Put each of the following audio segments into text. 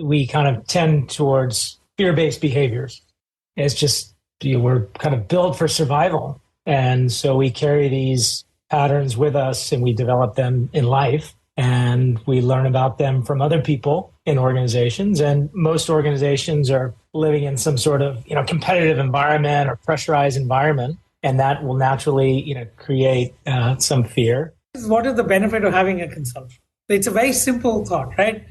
we kind of tend towards fear-based behaviors. It's just, we're kind of built for survival. And so we carry these patterns with us and we develop them in life. And we learn about them from other people in organizations. And most organizations are living in some sort of, competitive environment or pressurized environment. And that will naturally, create some fear. What is the benefit of having a consultant? It's a very simple thought, right?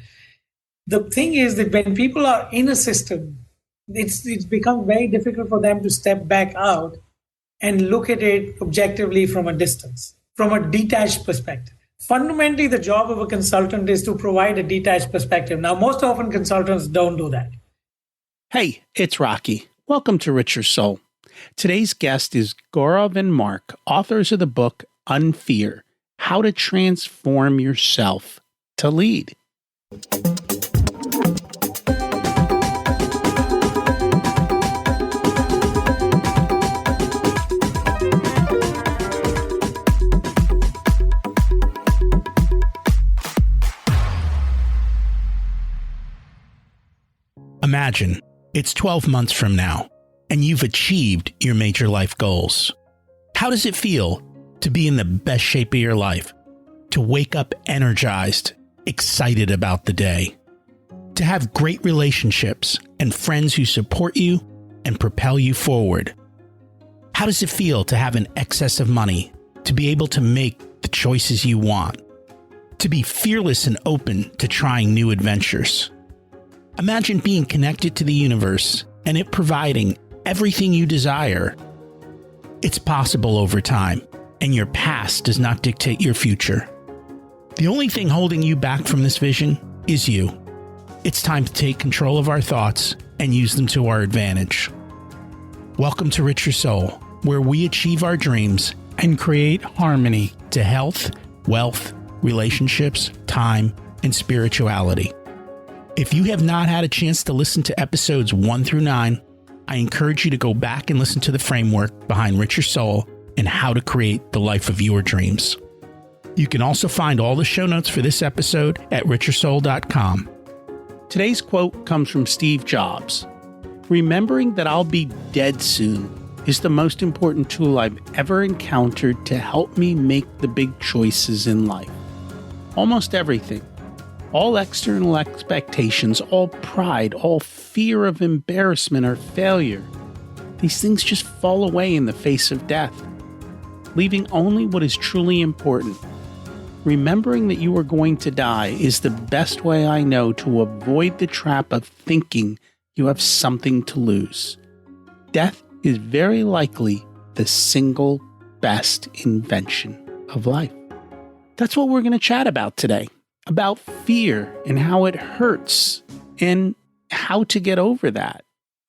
The thing is that when people are in a system, it's become very difficult for them to step back out and look at it objectively from a distance, from a detached perspective. Fundamentally, the job of a consultant is to provide a detached perspective. Now, most often consultants don't do that. Hey, it's Rocky. Welcome to Richer Soul. Today's guest is Gaurav and Mark, authors of the book UnFear, How to Transform Yourself to Lead. Imagine it's 12 months from now, and you've achieved your major life goals. How does it feel to be in the best shape of your life? To wake up energized, excited about the day? To have great relationships and friends who support you and propel you forward? How does it feel to have an excess of money, to be able to make the choices you want? To be fearless and open to trying new adventures? Imagine being connected to the universe and it providing everything you desire. It's possible over time, and your past does not dictate your future. The only thing holding you back from this vision is you. It's time to take control of our thoughts and use them to our advantage. Welcome to Richer Soul, where we achieve our dreams and create harmony to health, wealth, relationships, time, and spirituality. If you have not had a chance to listen to episodes 1 through 9, I encourage you to go back and listen to the framework behind Richer Soul and how to create the life of your dreams. You can also find all the show notes for this episode at richersoul.com. Today's quote comes from Steve Jobs. Remembering that I'll be dead soon is the most important tool I've ever encountered to help me make the big choices in life. Almost everything. All external expectations, all pride, all fear of embarrassment or failure. These things just fall away in the face of death, leaving only what is truly important. Remembering that you are going to die is the best way I know to avoid the trap of thinking you have something to lose. Death is very likely the single best invention of life. That's what we're going to chat about today. About fear and how it hurts and how to get over that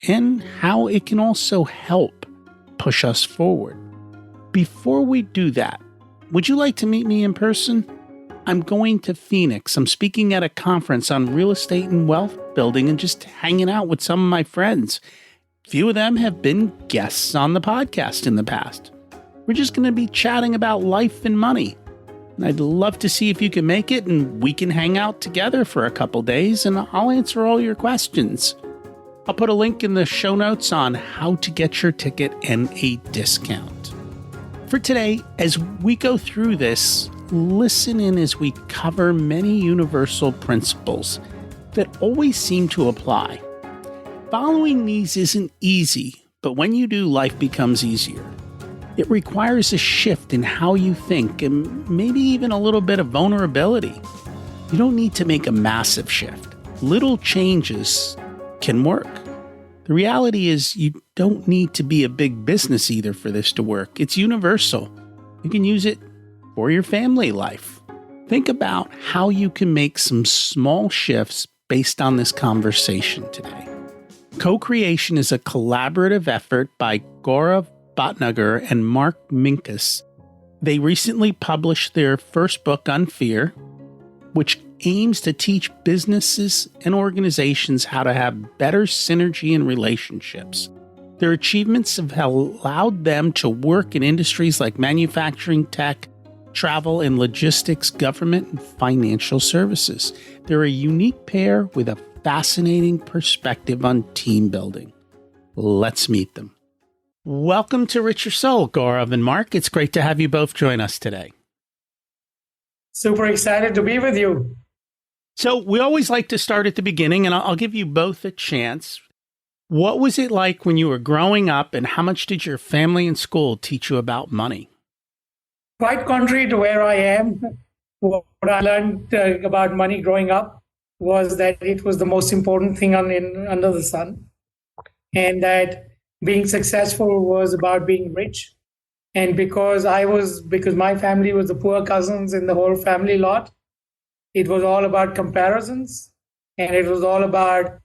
and how it can also help push us forward. Before we do that, would you like to meet me in person? I'm going to Phoenix. I'm speaking at a conference on real estate and wealth building and just hanging out with some of my friends. A few of them have been guests on the podcast in the past. We're just going to be chatting about life and money. I'd love to see if you can make it and we can hang out together for a couple days and I'll answer all your questions. I'll put a link in the show notes on how to get your ticket and a discount. For today, as we go through this, listen in as we cover many universal principles that always seem to apply. Following these isn't easy, but when you do, life becomes easier. It requires a shift in how you think and maybe even a little bit of vulnerability. You don't need to make a massive shift. Little changes can work. The reality is you don't need to be a big business either for this to work. It's universal. You can use it for your family life. Think about how you can make some small shifts based on this conversation today. Co-creation is a collaborative effort by Gaurav Bhatnagar and Mark Minukas. They recently published their first book, UnFear, which aims to teach businesses and organizations how to have better synergy in relationships. Their achievements have allowed them to work in industries like manufacturing, tech, travel and logistics, government, and financial services. They're a unique pair with a fascinating perspective on team building. Let's meet them. Welcome to Rich Your Soul, Gaurav and Mark. It's great to have you both join us today. Super excited to be with you. So we always like to start at the beginning, and I'll give you both a chance. What was it like when you were growing up, and how much did your family and school teach you about money? Quite contrary to where I am, what I learned about money growing up was that it was the most important thing under the sun, and that being successful was about being rich. And because my family was the poor cousins in the whole family lot, it was all about comparisons. And it was all about,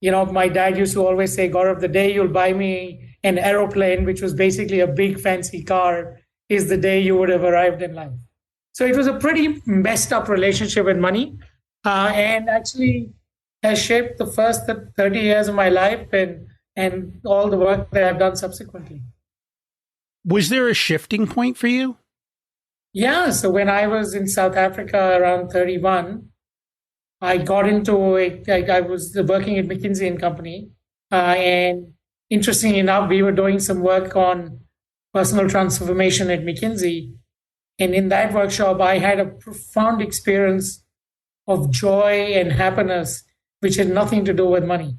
my dad used to always say, Gaurav, the day you'll buy me an aeroplane, which was basically a big fancy car, is the day you would have arrived in life. So it was a pretty messed up relationship with money, and actually has shaped the first 30 years of my life and all the work that I've done subsequently. Was there a shifting point for you? Yeah. So when I was in South Africa around 31, I got into I was working at McKinsey & Company. And interestingly enough, we were doing some work on personal transformation at McKinsey. And in that workshop, I had a profound experience of joy and happiness, which had nothing to do with money.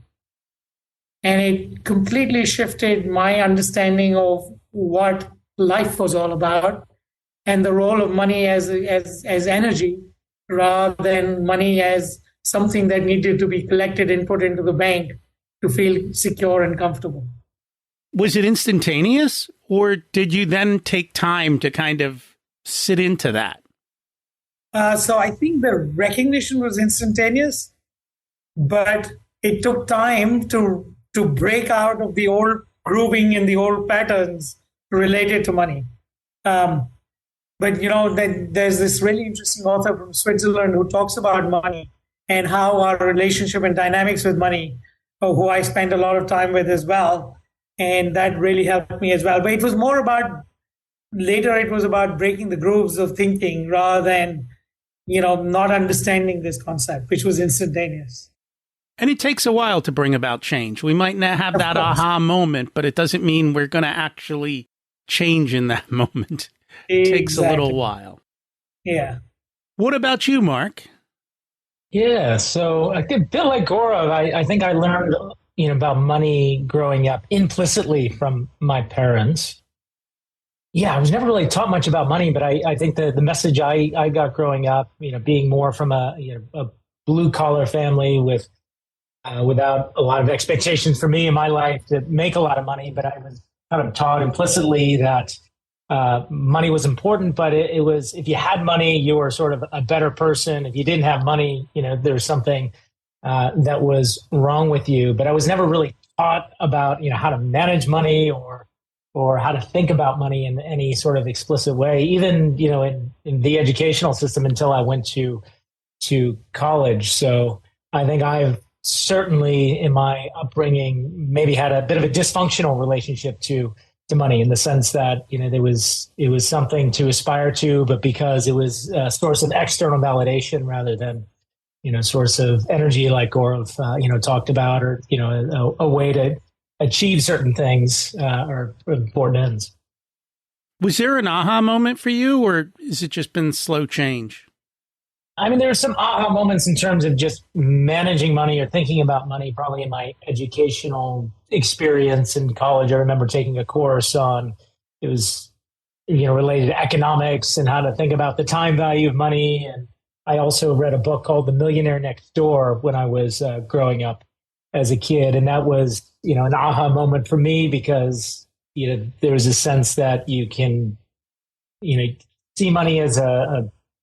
And it completely shifted my understanding of what life was all about and the role of money as energy rather than money as something that needed to be collected and put into the bank to feel secure and comfortable. Was it instantaneous, or did you then take time to kind of sit into that? So I think the recognition was instantaneous, but it took time to break out of the old grooving and the old patterns related to money. But there's this really interesting author from Switzerland who talks about money and how our relationship and dynamics with money, who I spent a lot of time with as well. And that really helped me as well. But it was more about, later it was about breaking the grooves of thinking rather than, not understanding this concept, which was instantaneous. And it takes a while to bring about change. We might not have that aha moment, but it doesn't mean we're going to actually change in that moment. It takes a little while. Yeah. What about you, Mark? Yeah, so a bit like Gaurav, I think I learned about money growing up implicitly from my parents. Yeah, I was never really taught much about money, but I think the message I got growing up, being more from a blue collar family without a lot of expectations for me in my life to make a lot of money, but I was kind of taught implicitly that money was important, but it was, if you had money, you were sort of a better person. If you didn't have money, there's something that was wrong with you. But I was never really taught about how to manage money or how to think about money in any sort of explicit way, even in the educational system until I went to college. So I think I've certainly in my upbringing maybe had a bit of a dysfunctional relationship to money, in the sense that it was something to aspire to, but because it was a source of external validation rather than source of energy, like Gaurav talked about, or a way to achieve certain things or important ends. Was there an aha moment for you, or has it just been slow change? I mean, there are some aha moments in terms of just managing money or thinking about money, probably in my educational experience in college. I remember taking a course on, it was, related to economics and how to think about the time value of money. And I also read a book called The Millionaire Next Door when I was growing up as a kid. And that was, an aha moment for me because, there was a sense that you can, see money as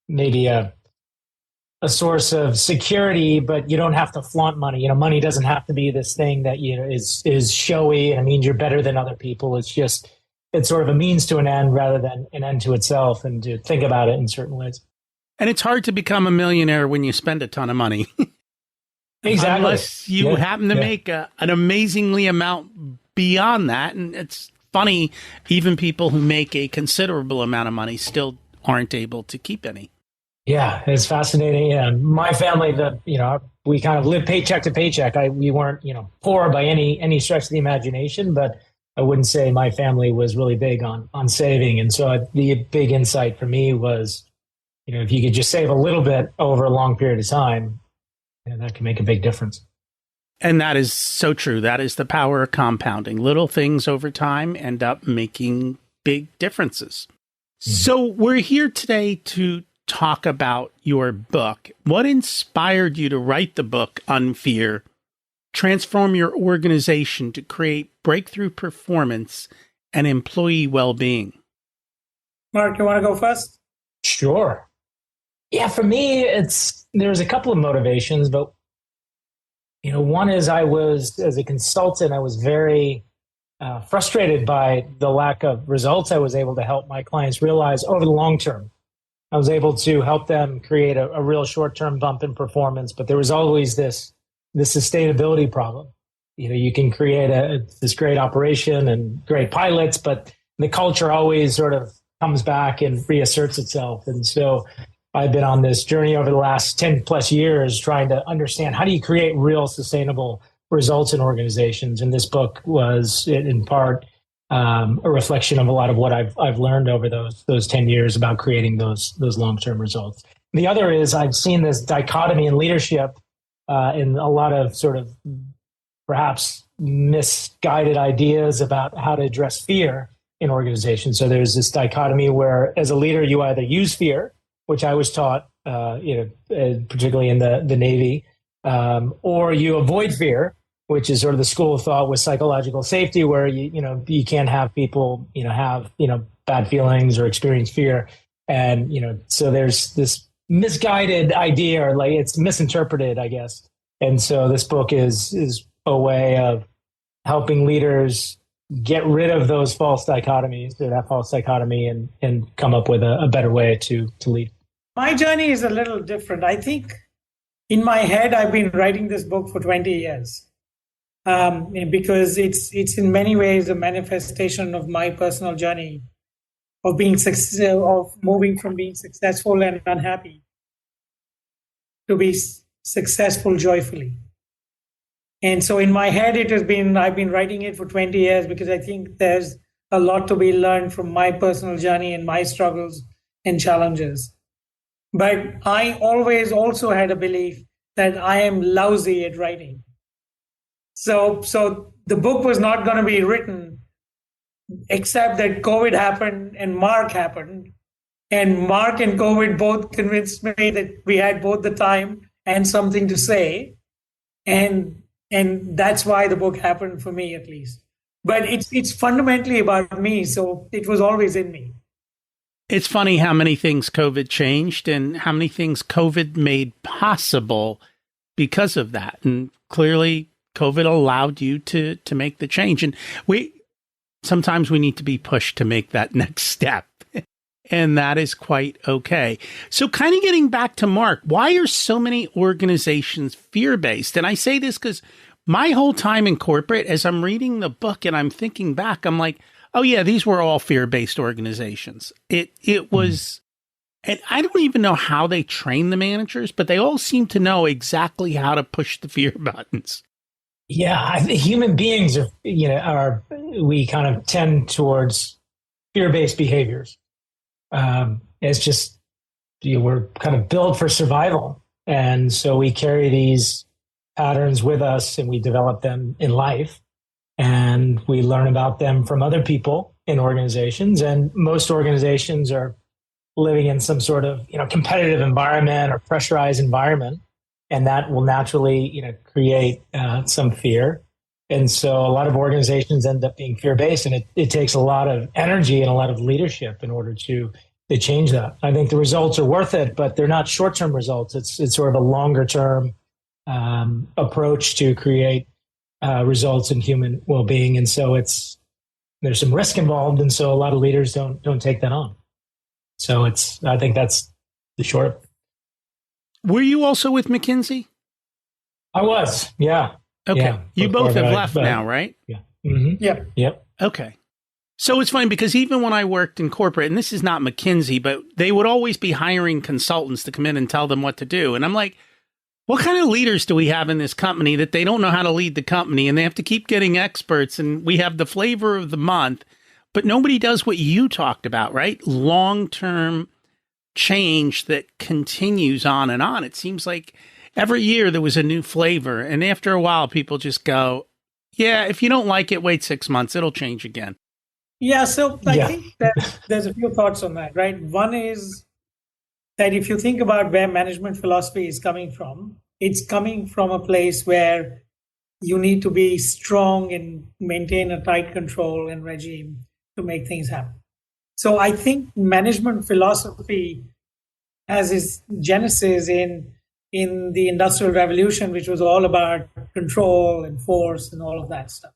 maybe a source of security, but you don't have to flaunt money. Money doesn't have to be this thing that is showy and it means you're better than other people. It's sort of a means to an end rather than an end to itself, and to think about it in certain ways. And it's hard to become a millionaire when you spend a ton of money. Exactly. Unless you happen to make an amazingly amount beyond that. And it's funny, even people who make a considerable amount of money still aren't able to keep any. Yeah, it's fascinating. Yeah, my family, we kind of lived paycheck to paycheck. We weren't, poor by any stretch of the imagination, but I wouldn't say my family was really big on saving. And so the big insight for me was, if you could just save a little bit over a long period of time, that can make a big difference. And that is so true. That is the power of compounding. Little things over time end up making big differences. Mm-hmm. So we're here today to talk about your book. What inspired you to write the book, UnFear? Transform your organization to create breakthrough performance and employee well-being. Mark, you want to go first? Sure. Yeah, for me, there's a couple of motivations, but one is as a consultant, I was very frustrated by the lack of results I was able to help my clients realize over the long term. I was able to help them create a real short-term bump in performance, but there was always this sustainability problem. You can create this great operation and great pilots, but the culture always sort of comes back and reasserts itself. And so I've been on this journey over the last 10 plus years trying to understand how do you create real sustainable results in organizations. And this book was in part a reflection of a lot of what I've learned over those 10 years about creating those long-term results. The other is I've seen this dichotomy in leadership in a lot of sort of perhaps misguided ideas about how to address fear in organizations. So there's this dichotomy where as a leader, you either use fear, which I was taught, particularly in the Navy, or you avoid fear, which is sort of the school of thought with psychological safety, where you can't have people have bad feelings or experience fear, and so there's this misguided idea, or like it's misinterpreted, I guess. And so this book is a way of helping leaders get rid of those false dichotomies, or that false dichotomy, and come up with a better way to lead. My journey is a little different. I think in my head, I've been writing this book for 20 years. Because it's in many ways a manifestation of my personal journey of moving from being successful and unhappy to be successful joyfully. And so in my head, I've been writing it for 20 years because I think there's a lot to be learned from my personal journey and my struggles and challenges. But I always also had a belief that I am lousy at writing. So the book was not going to be written, except that COVID happened and Mark happened. And Mark and COVID both convinced me that we had both the time and something to say. And that's why the book happened for me, at least. But it's fundamentally about me, so it was always in me. It's funny how many things COVID changed and how many things COVID made possible because of that. And clearly, COVID allowed you to make the change. And sometimes we need to be pushed to make that next step. And that is quite okay. So kind of getting back to Mark, why are so many organizations fear-based? And I say this because my whole time in corporate, as I'm reading the book and I'm thinking back, I'm like, oh yeah, these were all fear-based organizations. It was, and I don't even know how they train the managers, but they all seem to know exactly how to push the fear buttons. Yeah, I think human beings we kind of tend towards fear-based behaviors. It's just, we're kind of built for survival. And so we carry these patterns with us and we develop them in life, and we learn about them from other people in organizations. And most organizations are living in some sort of, competitive environment or pressurized environment. And that will naturally, create some fear. And so a lot of organizations end up being fear-based, and it takes a lot of energy and a lot of leadership in order to change that. I think the results are worth it, but they're not short-term results. It's sort of a longer-term approach to create results in human well-being. And so there's some risk involved, and so a lot of leaders don't take that on. So I think that's the short. Were you also with McKinsey? I was, yeah. Okay. Yeah, you both have left now, right? Yeah. Mm-hmm. Yep. Okay. So it's funny because even when I worked in corporate, and this is not McKinsey, but they would always be hiring consultants to come in and tell them what to do. And I'm like, what kind of leaders do we have in this company that they don't know how to lead the company and they have to keep getting experts, and we have the flavor of the month, but nobody does what you talked about, right? Long-term change that continues on and on. It seems like every year there was a new flavor. And after a while, people just go, yeah, if you don't like it, wait 6 months, it'll change again. Yeah, so I think that there's a few thoughts on that, right? One is that if you think about where management philosophy is coming from, it's coming from a place where you need to be strong and maintain a tight control and regime to make things happen. So I think management philosophy has its genesis in the Industrial Revolution, which was all about control and force and all of that stuff.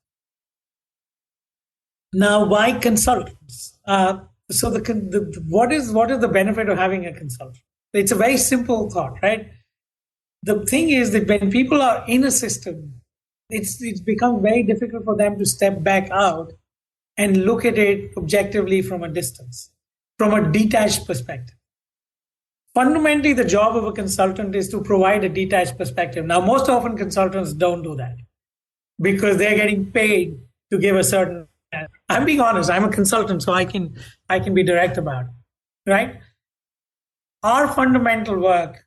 Now, why consultants? So what is the benefit of having a consultant? It's a very simple thought, right? The thing is that when people are in a system, it's become very difficult for them to step back out and look at it objectively from a distance, from a detached perspective. Fundamentally, the job of a consultant is to provide a detached perspective. Now, most often consultants don't do that because they're getting paid to give a certain. I'm being honest. I'm a consultant, so I can be direct about it, right? Our fundamental work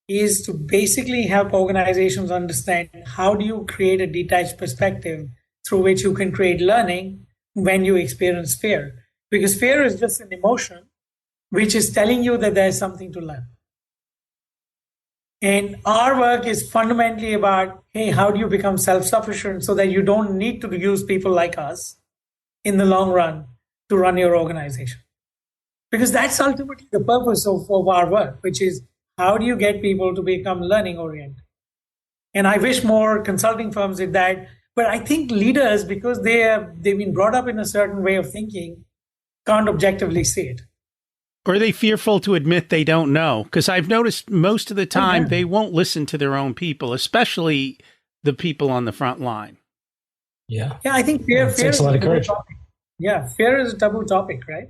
is to basically help organizations understand how do you create a detached perspective through which you can create learning when you experience fear. Because fear is just an emotion which is telling you that there's something to learn. And our work is fundamentally about, hey, how do you become self-sufficient so that you don't need to use people like us in the long run to run your organization? Because that's ultimately the purpose of our work, which is how do you get people to become learning oriented? And I wish more consulting firms did that. But I think leaders, because they've been brought up in a certain way of thinking, can't objectively see it. Or are they fearful to admit they don't know? Because I've noticed most of the time they won't listen to their own people, especially the people on the front line. Yeah. Yeah, I think fear takes a lot of courage. Yeah, fear is a taboo topic, right?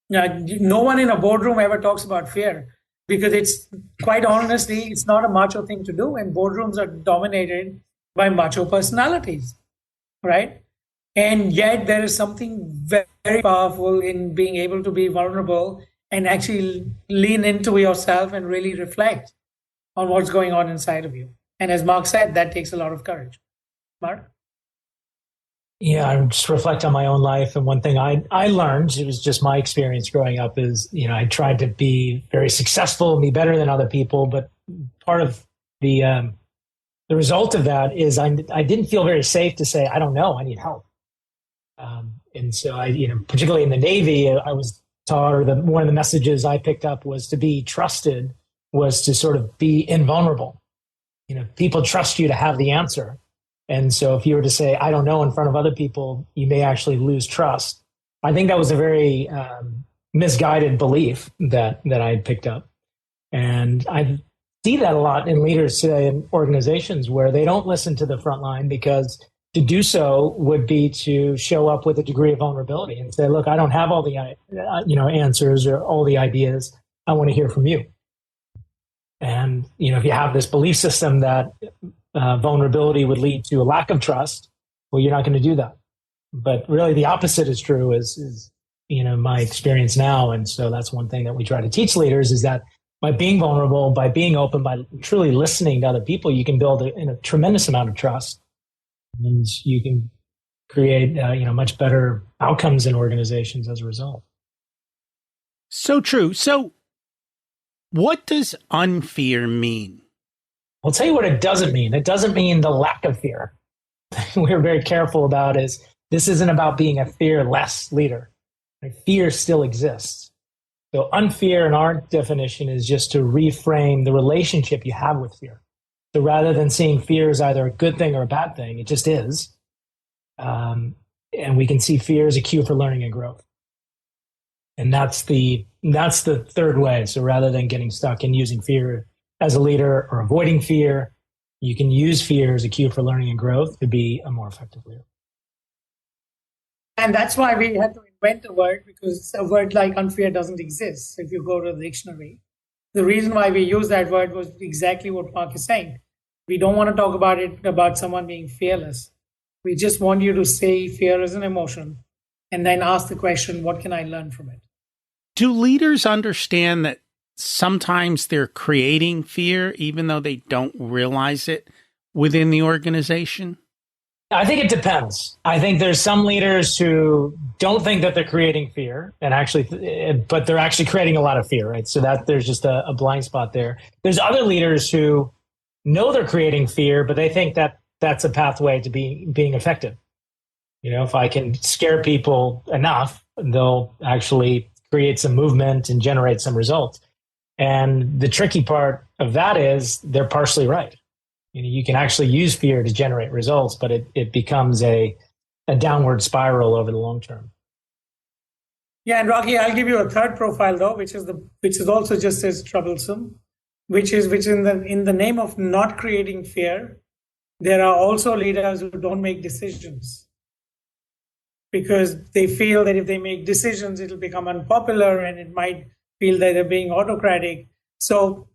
No one in a boardroom ever talks about fear because it's quite honestly, it's not a macho thing to do. And boardrooms are dominated by macho personalities, right? And yet there is something very powerful in being able to be vulnerable and actually lean into yourself and really reflect on what's going on inside of you. And as Mark said, that takes a lot of courage. Mark? Yeah, I just reflect on my own life. And one thing I learned, it was just my experience growing up, is, I tried to be very successful and be better than other people. But part of the result of that is I didn't feel very safe to say, I don't know, I need help. And so particularly in the Navy, I was taught, or one of the messages I picked up was to be trusted, was to sort of be invulnerable. People trust you to have the answer. And so if you were to say, I don't know, in front of other people, you may actually lose trust. I think that was a very misguided belief that I picked up. And I see that a lot in leaders today in organizations where they don't listen to the front line, because to do so would be to show up with a degree of vulnerability and say, look, I don't have all the answers or all the ideas. I want to hear from you. And if you have this belief system that vulnerability would lead to a lack of trust, well, you're not going to do that. But really the opposite is true, is my experience now. And so that's one thing that we try to teach leaders, is that by being vulnerable, by being open, by truly listening to other people, you can build a tremendous amount of trust, and you can create much better outcomes in organizations as a result. So true. So what does UnFear mean? I'll tell you what it doesn't mean. It doesn't mean the lack of fear. We're very careful about is this isn't about being a fearless leader. Fear still exists. So UnFear in our definition is just to reframe the relationship you have with fear. So rather than seeing fear as either a good thing or a bad thing, it just is. And we can see fear as a cue for learning and growth. And that's the third way. So rather than getting stuck in using fear as a leader or avoiding fear, you can use fear as a cue for learning and growth to be a more effective leader. And that's why we had to invent a word, because a word like unfear doesn't exist. If you go to the dictionary, the reason why we use that word was exactly what Mark is saying. We don't want to talk about someone being fearless. We just want you to say fear is an emotion and then ask the question, what can I learn from it? Do leaders understand that sometimes they're creating fear, even though they don't realize it within the organization? I think it depends. I think there's some leaders who don't think that they're creating fear but they're actually creating a lot of fear, right? So that there's just a blind spot there. There's other leaders who know they're creating fear, but they think that that's a pathway to being effective. If I can scare people enough, they'll actually create some movement and generate some results. And the tricky part of that is they're partially right. You can actually use fear to generate results, but it becomes a downward spiral over the long term. Yeah, and Rocky, I'll give you a third profile though, which is also just as troublesome, which in the name of not creating fear, there are also leaders who don't make decisions because they feel that if they make decisions, it'll become unpopular and it might feel that they're being autocratic. So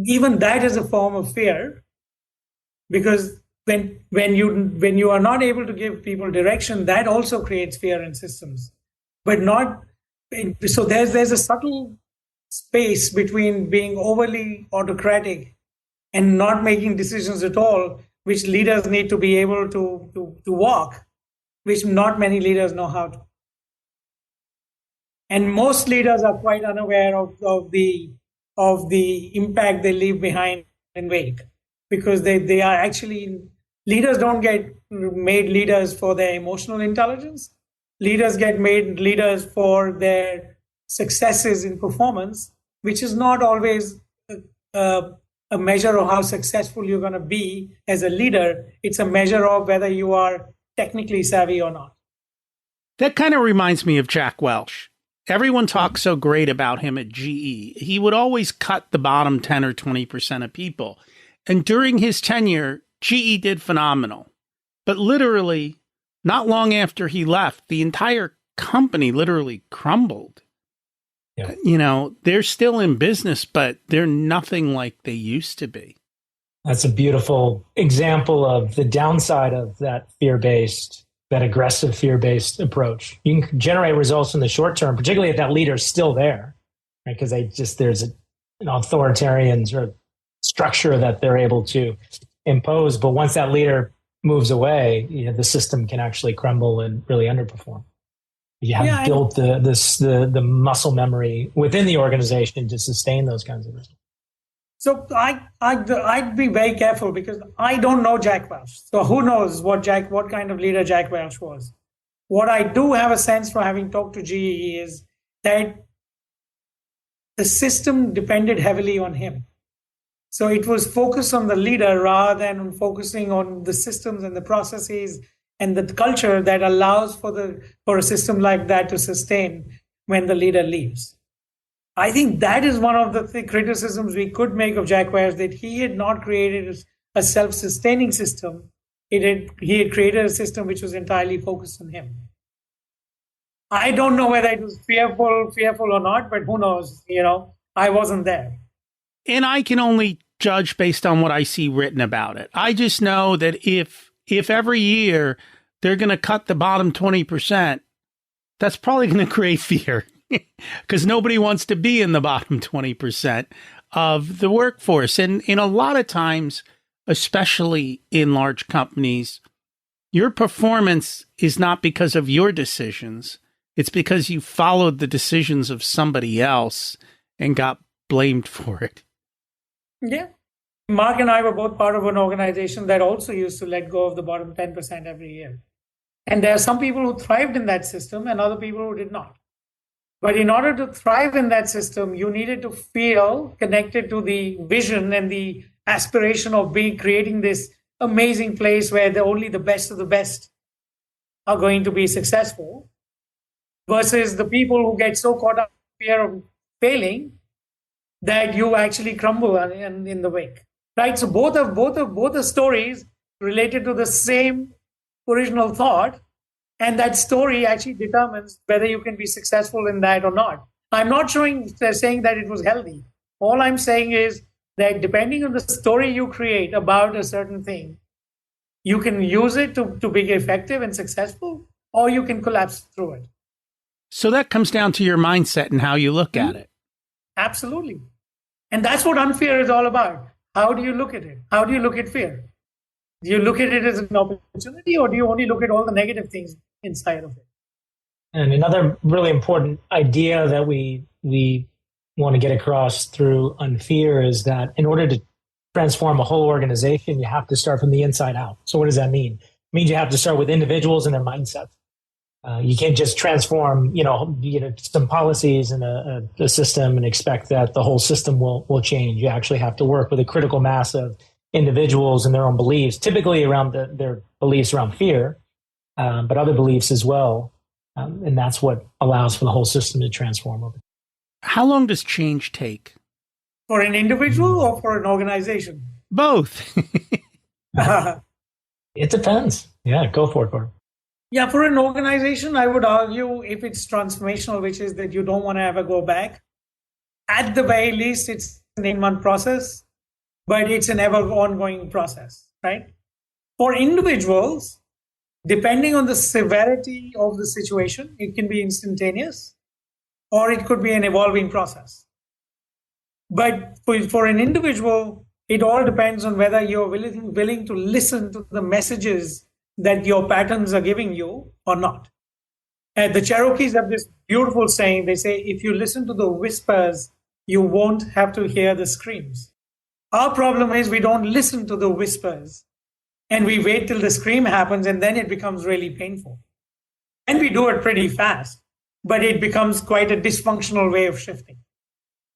even that is a form of fear, because when you are not able to give people direction, that also creates fear in systems. But not so there's a subtle space between being overly autocratic and not making decisions at all, which leaders need to be able to walk, which not many leaders know how to. And most leaders are quite unaware of the impact they leave behind in wake, because they are actually, leaders don't get made leaders for their emotional intelligence. Leaders get made leaders for their successes in performance, which is not always a measure of how successful you're going to be as a leader. It's a measure of whether you are technically savvy or not. That kind of reminds me of Jack Welch. Everyone talks so great about him at GE. He would always cut the bottom 10 or 20% of people. And during his tenure, GE did phenomenal. But literally, not long after he left, the entire company literally crumbled. Yeah. They're still in business, but they're nothing like they used to be. That's a beautiful example of the downside of that aggressive fear-based approach. You can generate results in the short term, particularly if that leader is still there, right? Because there's an authoritarian sort of structure that they're able to impose. But once that leader moves away, the system can actually crumble and really underperform. You have built the muscle memory within the organization to sustain those kinds of results. So I'd be very careful, because I don't know Jack Welch. So who knows what kind of leader Jack Welch was. What I do have a sense from having talked to GE is that the system depended heavily on him. So it was focused on the leader rather than focusing on the systems and the processes and the culture that allows for a system like that to sustain when the leader leaves. I think that is one of the criticisms we could make of Jack Welch, that he had not created a self-sustaining system. He had created a system which was entirely focused on him. I don't know whether it was fearful or not, but who knows? I wasn't there. And I can only judge based on what I see written about it. I just know that if every year they're going to cut the bottom 20%, that's probably going to create fear. Because nobody wants to be in the bottom 20% of the workforce. And in a lot of times, especially in large companies, your performance is not because of your decisions. It's because you followed the decisions of somebody else and got blamed for it. Yeah. Mark and I were both part of an organization that also used to let go of the bottom 10% every year. And there are some people who thrived in that system and other people who did not. But in order to thrive in that system, you needed to feel connected to the vision and the aspiration of creating this amazing place where only the best of the best are going to be successful, versus the people who get so caught up in fear of failing that you actually crumble in the wake. Right? So both are stories related to the same original thought, And that story actually determines whether you can be successful in that or not. I'm not saying that it was healthy. All I'm saying is that depending on the story you create about a certain thing, you can use it to be effective and successful, or you can collapse through it. So that comes down to your mindset and how you look at it. Absolutely. And that's what UnFear is all about. How do you look at it? How do you look at fear? Do you look at it as an opportunity, or do you only look at all the negative things inside of it? And another really important idea that we want to get across through UnFear is that in order to transform a whole organization, you have to start from the inside out. So what does that mean? It means you have to start with individuals and their mindsets. You can't just transform, some policies and a system and expect that the whole system will change. You actually have to work with a critical mass of individuals and their own beliefs, typically around their beliefs around fear, but other beliefs as well. And that's what allows for the whole system to transform over. How long does change take? For an individual or for an organization? Both. It depends. Yeah, go for it, Gaurav. Yeah, for an organization, I would argue if it's transformational, which is that you don't want to ever go back, at the very least, it's an 8-month process, but it's an ever ongoing process, right? For individuals, depending on the severity of the situation, it can be instantaneous or it could be an evolving process. But for an individual, it all depends on whether you're willing to listen to the messages that your patterns are giving you or not. And the Cherokees have this beautiful saying. They say, if you listen to the whispers, you won't have to hear the screams. Our problem is we don't listen to the whispers and we wait till the scream happens and then it becomes really painful. And we do it pretty fast, but it becomes quite a dysfunctional way of shifting.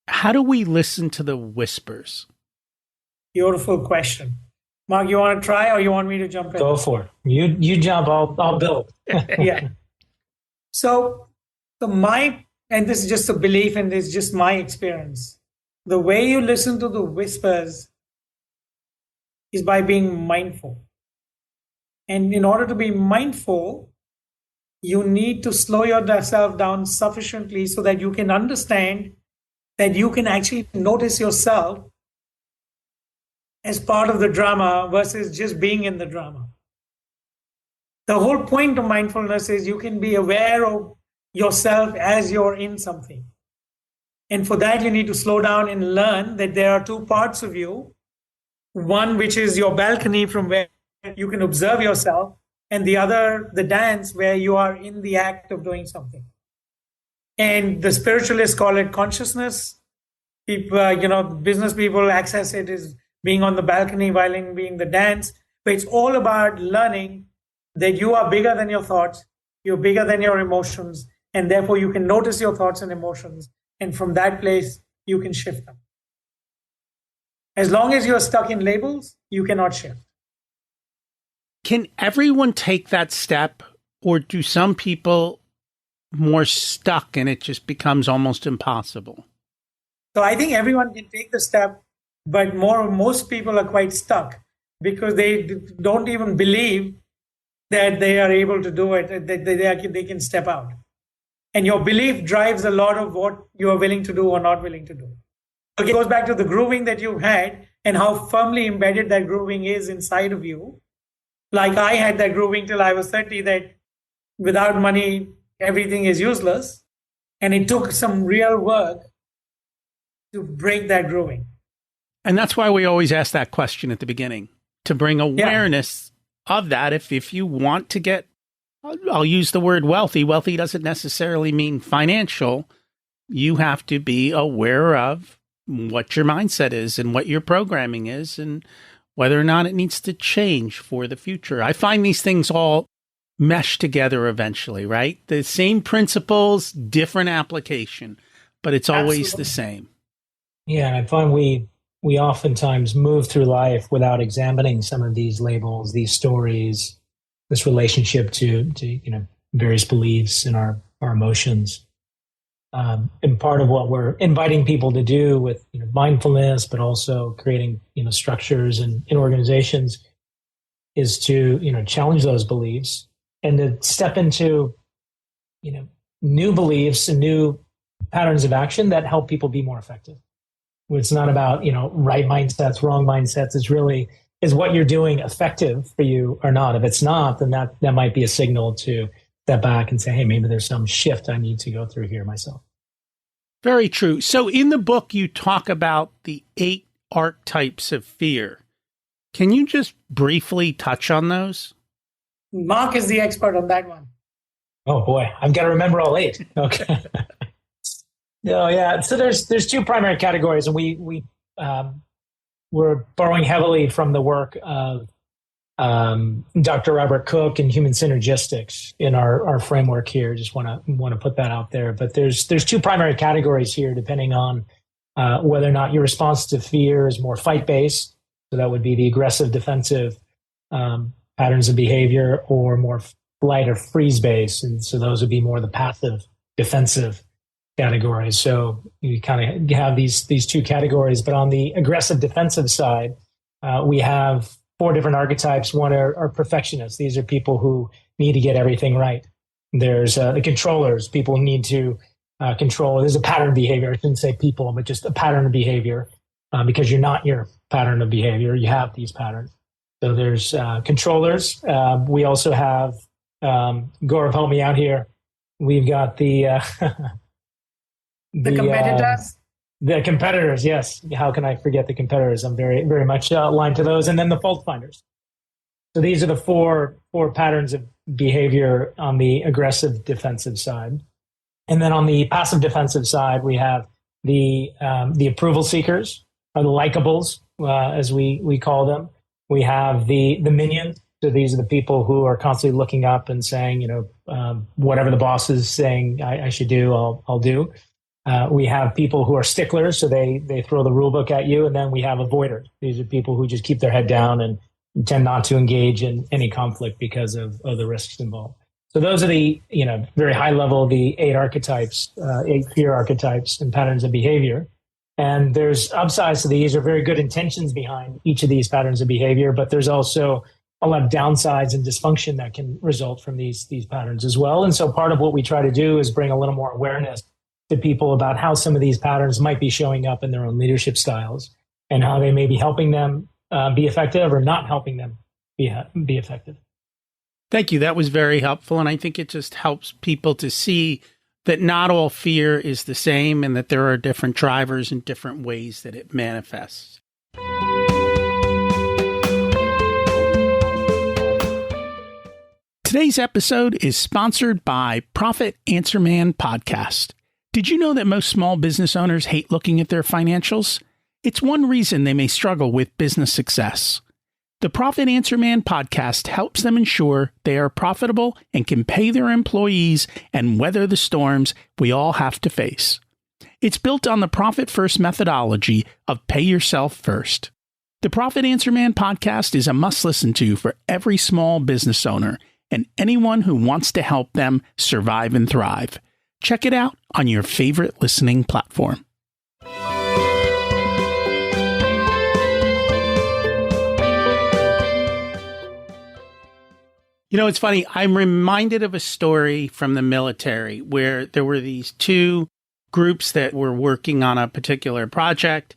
How do we listen to the whispers? Beautiful question. Mark, you want to try or you want me to jump in? Go for it. You jump, I'll build. Yeah. So and this is just a belief and this is just my experience. The way you listen to the whispers is by being mindful. And in order to be mindful, you need to slow yourself down sufficiently so that you can understand that you can actually notice yourself as part of the drama versus just being in the drama. The whole point of mindfulness is you can be aware of yourself as you're in something. And for that, you need to slow down and learn that there are two parts of you. One, which is your balcony from where you can observe yourself, and the other, the dance, where you are in the act of doing something. And the spiritualists call it consciousness. People, business people access it as being on the balcony while being the dance. But it's all about learning that you are bigger than your thoughts, you're bigger than your emotions, and therefore you can notice your thoughts and emotions. And from that place, you can shift them. As long as you're stuck in labels, you cannot shift. Can everyone take that step, or do some people more stuck and it just becomes almost impossible? So I think everyone can take the step, but most people are quite stuck because they don't even believe that they are able to do it, that they can step out. And your belief drives a lot of what you are willing to do or not willing to do. So it goes back to the grooving that you had and how firmly embedded that grooving is inside of you. Like I had that grooving till I was 30, that without money, everything is useless. And it took some real work to break that grooving. And that's why we always ask that question at the beginning, to bring awareness of that. If you want to get, I'll use the word wealthy. Wealthy doesn't necessarily mean financial. You have to be aware of what your mindset is and what your programming is and whether or not it needs to change for the future. I find these things all mesh together eventually, right? The same principles, different application, but it's always Absolutely. the same. Yeah, and I find we oftentimes move through life without examining some of these labels, these stories, this relationship to various beliefs and our emotions. And part of what we're inviting people to do with mindfulness, but also creating structures and in organizations, is to challenge those beliefs and to step into, new beliefs and new patterns of action that help people be more effective. It's not about, right mindsets, wrong mindsets. It's really, is what you're doing effective for you or not? If it's not, then that might be a signal to step back and say, hey, maybe there's some shift I need to go through here myself. Very true. So in the book, you talk about the 8 archetypes of fear. Can you just briefly touch on those? Mark is the expert on that one. Oh boy, I've got to remember all 8. Okay. No, yeah. So there's 2 primary categories, and we're borrowing heavily from the work of Dr. Robert Cook and human synergistics in our framework here. Just want to put that out there. But there's 2 primary categories here, depending on whether or not your response to fear is more fight-based. So that would be the aggressive, defensive patterns of behavior, or more flight or freeze-based. And so those would be more the passive, defensive categories. So you kind of have these 2 categories. But on the aggressive, defensive side, we have 4 different archetypes. One are perfectionists. These are people who need to get everything right. There's the controllers. People need to control. There's a pattern of behavior. I shouldn't say people, but just a pattern of behavior, because you're not your pattern of behavior. You have these patterns. So there's controllers. We also have, Gaurav, help me out here. We've got the competitors. The competitors, yes. How can I forget the competitors? I'm very, very much aligned to those. And then the fault finders. So these are the four patterns of behavior on the aggressive defensive side. And then on the passive defensive side, we have the approval seekers, or the likables, as we call them. We have the minions. So these are the people who are constantly looking up and saying, whatever the boss is saying I should do, I'll do. We have people who are sticklers, so they throw the rule book at you. And then we have avoiders. These are people who just keep their head down and tend not to engage in any conflict because of the risks involved. So those are the, very high level, the 8 archetypes, 8 fear archetypes and patterns of behavior. And there's upsides to these, or very good intentions behind each of these patterns of behavior, but there's also a lot of downsides and dysfunction that can result from these patterns as well. And so part of what we try to do is bring a little more awareness to people about how some of these patterns might be showing up in their own leadership styles, and how they may be helping them be effective or not helping them be effective. Thank you. That was very helpful. And I think it just helps people to see that not all fear is the same, and that there are different drivers and different ways that it manifests. Today's episode is sponsored by Profit Answer Man Podcast. Did you know that most small business owners hate looking at their financials? It's one reason they may struggle with business success. The Profit Answer Man podcast helps them ensure they are profitable and can pay their employees and weather the storms we all have to face. It's built on the Profit First methodology of pay yourself first. The Profit Answer Man podcast is a must listen to for every small business owner and anyone who wants to help them survive and thrive. Check it out on your favorite listening platform. It's funny. I'm reminded of a story from the military where there were these 2 groups that were working on a particular project.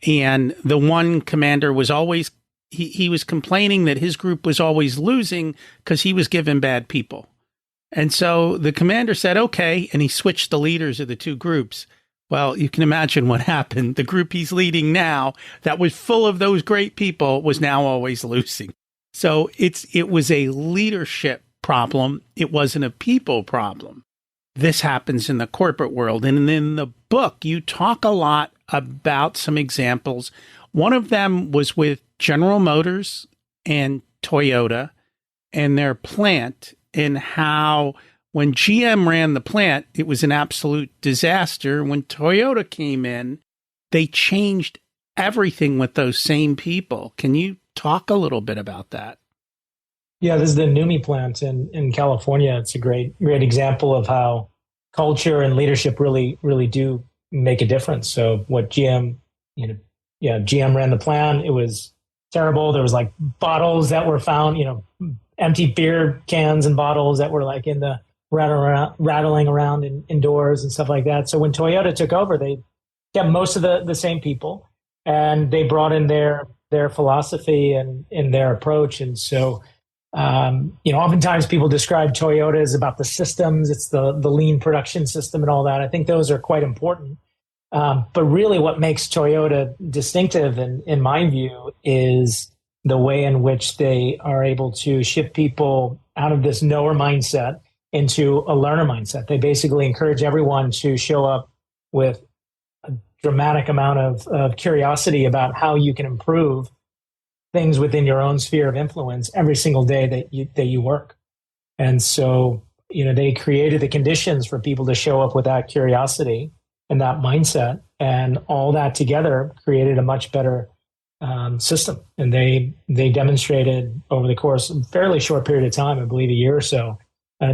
And the one commander was always, he was complaining that his group was always losing because he was given bad people. And so the commander said, okay, and he switched the leaders of the 2 groups. Well, you can imagine what happened. The group he's leading now, that was full of those great people, was now always losing. So it was a leadership problem. It wasn't a people problem. This happens in the corporate world. And in the book, you talk a lot about some examples. One of them was with General Motors and Toyota and their plant, and how when GM ran the plant, it was an absolute disaster. When Toyota came in, they changed everything with those same people. Can you talk a little bit about that? Yeah, this is the NUMMI plant in California. It's a great example of how culture and leadership really do make a difference. So what GM ran the plant. It was terrible. There was like bottles that were found, empty beer cans and bottles that were like in the rattling around indoors and stuff like that. So when Toyota took over, they kept most of the same people, and they brought in their philosophy and in their approach. And so, oftentimes people describe Toyota as about the systems. It's the lean production system and all that. I think those are quite important. But really what makes Toyota distinctive, in my view, is the way in which they are able to shift people out of this knower mindset into a learner mindset. They basically encourage everyone to show up with a dramatic amount of curiosity about how you can improve things within your own sphere of influence every single day that you work. And so, they created the conditions for people to show up with that curiosity and that mindset, and all that together created a much better system. And they demonstrated over the course of a fairly short period of time, I believe a year or so,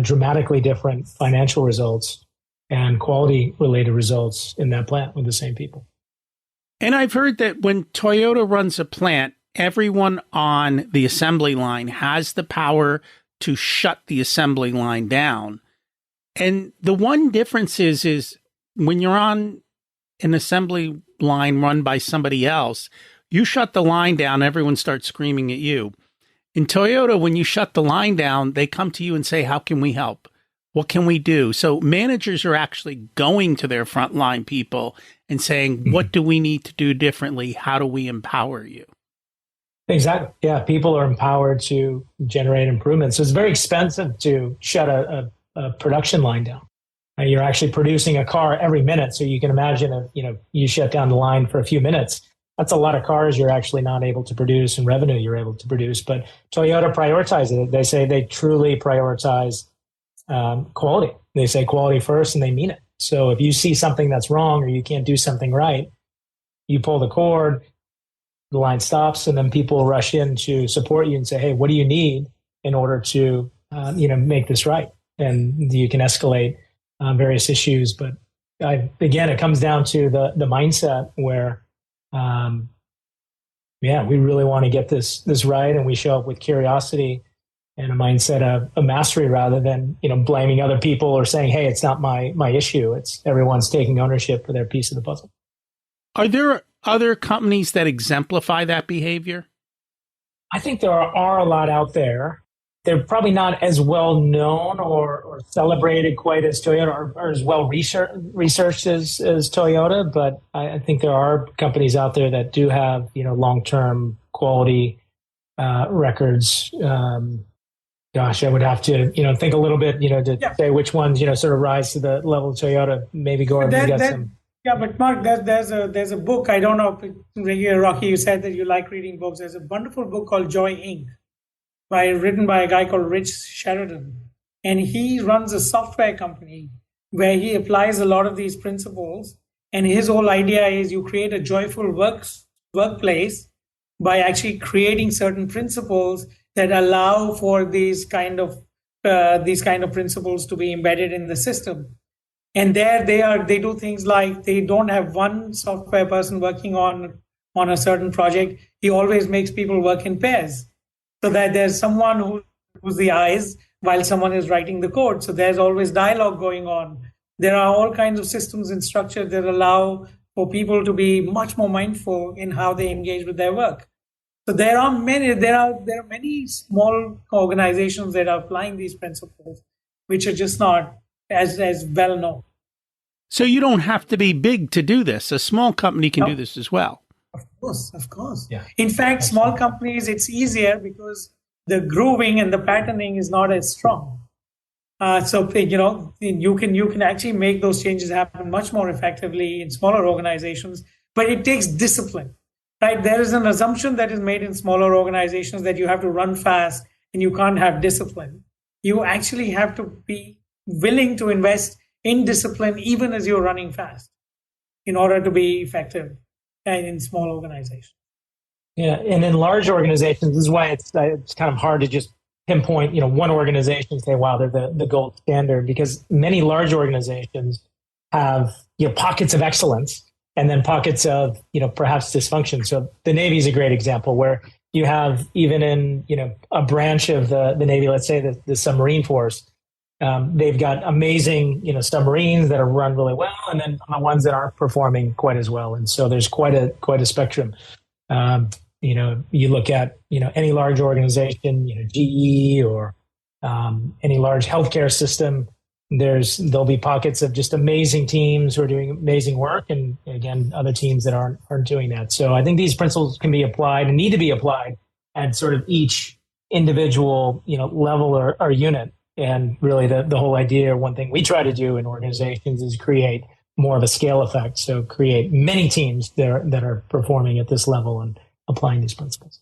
dramatically different financial results and quality related results in that plant with the same people. And I've heard that when Toyota runs a plant, everyone on the assembly line has the power to shut the assembly line down. And the one difference is when you're on an assembly line run by somebody else, you shut the line down, everyone starts screaming at you. In Toyota, when you shut the line down, they come to you and say, how can we help? What can we do? So managers are actually going to their frontline people and saying, what do we need to do differently? How do we empower you? Exactly. Yeah. People are empowered to generate improvements. So it's very expensive to shut a production line down. You're actually producing a car every minute. So you can imagine if, you shut down the line for a few minutes, that's a lot of cars you're actually not able to produce and revenue you're able to produce. But Toyota prioritizes it. They say they truly prioritize quality. They say quality first, and they mean it. So if you see something that's wrong or you can't do something right, you pull the cord, the line stops, and then people rush in to support you and say, hey, what do you need in order to make this right? And you can escalate various issues. But again, it comes down to the mindset where we really want to get this right, and we show up with curiosity and a mindset of mastery rather than blaming other people or saying, hey, it's not my issue. It's everyone's taking ownership for their piece of the puzzle. Are there other companies that exemplify that behavior? I think there are a lot out there. They're probably not as well known or celebrated quite as Toyota, or as well researched as Toyota. But I think there are companies out there that do have long-term quality records. I would have to think a little bit to say which ones sort of rise to the level of Toyota. Maybe Gaurav, you got some. Yeah, but Mark, there's a book. I don't know if Rocky, you said that you like reading books. There's a wonderful book called Joy Inc. Written by a guy called Rich Sheridan. And he runs a software company where he applies a lot of these principles. And his whole idea is you create a joyful workplace by actually creating certain principles that allow for these kind of principles to be embedded in the system. And they do things like they don't have one software person working on a certain project. He always makes people work in pairs, so that there's someone who's the eyes while someone is writing the code. So there's always dialogue going on. There are all kinds of systems and structure that allow for people to be much more mindful in how they engage with their work. So there are many small organizations that are applying these principles, which are just not as well known. So you don't have to be big to do this. A small company can do this as well. Of course. Yeah. In fact, small companies, it's easier because the grooving and the patterning is not as strong. So you can actually make those changes happen much more effectively in smaller organizations, but it takes discipline, right? There is an assumption that is made in smaller organizations that you have to run fast and you can't have discipline. You actually have to be willing to invest in discipline even as you're running fast in order to be effective in small organizations. Yeah, and in large organizations, this is why it's kind of hard to just pinpoint, one organization and say, wow, they're the gold standard, because many large organizations have, pockets of excellence and then pockets of, perhaps dysfunction. So the Navy is a great example where, you have even in, a branch of the Navy, let's say the submarine force, they've got amazing, submarines that are run really well, and then the ones that aren't performing quite as well. And so there's quite a spectrum. You look at, any large organization, GE or any large healthcare system, there'll be pockets of just amazing teams who are doing amazing work, and again, other teams that aren't doing that. So I think these principles can be applied and need to be applied at sort of each individual, level or unit. And really the whole idea, one thing we try to do in organizations is create more of a scale effect. So create many teams that are performing at this level and applying these principles.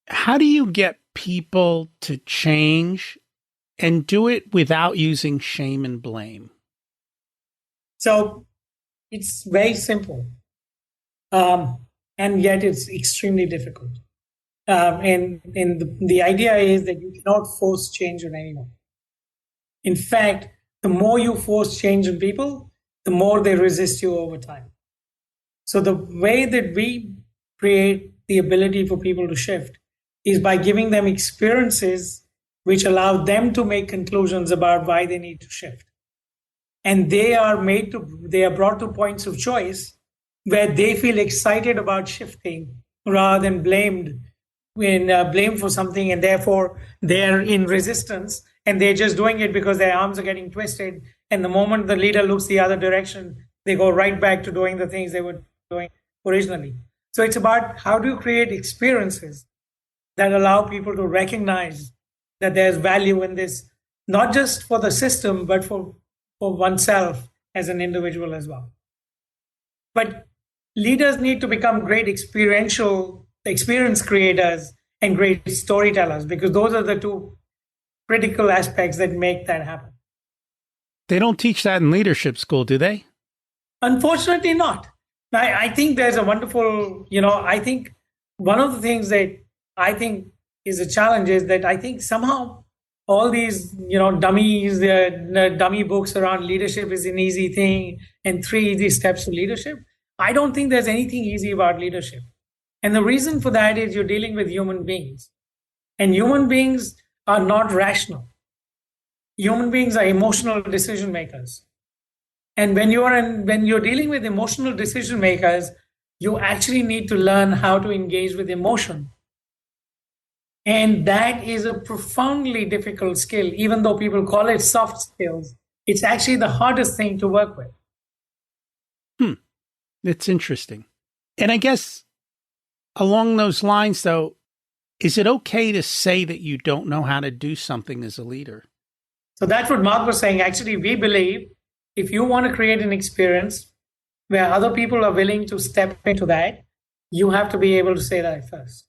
How do you get people to change and do it without using shame and blame? So it's very simple. And yet it's extremely difficult. And the idea is that you cannot force change on anyone. In fact, the more you force change on people, the more they resist you over time. So the way that we create the ability for people to shift is by giving them experiences which allow them to make conclusions about why they need to shift. And they are brought to points of choice where they feel excited about shifting rather than blamed for something, and therefore they're in resistance and they're just doing it because their arms are getting twisted. And the moment the leader looks the other direction, they go right back to doing the things they were doing originally. So it's about how do you create experiences that allow people to recognize that there's value in this, not just for the system, but for oneself as an individual as well. But leaders need to become great experience creators and great storytellers, because those are the two critical aspects that make that happen. They don't teach that in leadership school, do they? Unfortunately not. I think there's a wonderful, I think one of the things that I think is a challenge is that I think somehow all these, dummy books around leadership is an easy thing and 3 easy steps to leadership. I don't think there's anything easy about leadership. And the reason for that is you're dealing with human beings. And human beings are not rational. Human beings are emotional decision makers. And when you're dealing with emotional decision makers, you actually need to learn how to engage with emotion. And that is a profoundly difficult skill. Even though people call it soft skills, it's actually the hardest thing to work with. It's interesting. And I guess along those lines, though, is it okay to say that you don't know how to do something as a leader? So that's what Mark was saying. Actually, we believe if you want to create an experience where other people are willing to step into that, you have to be able to say that first.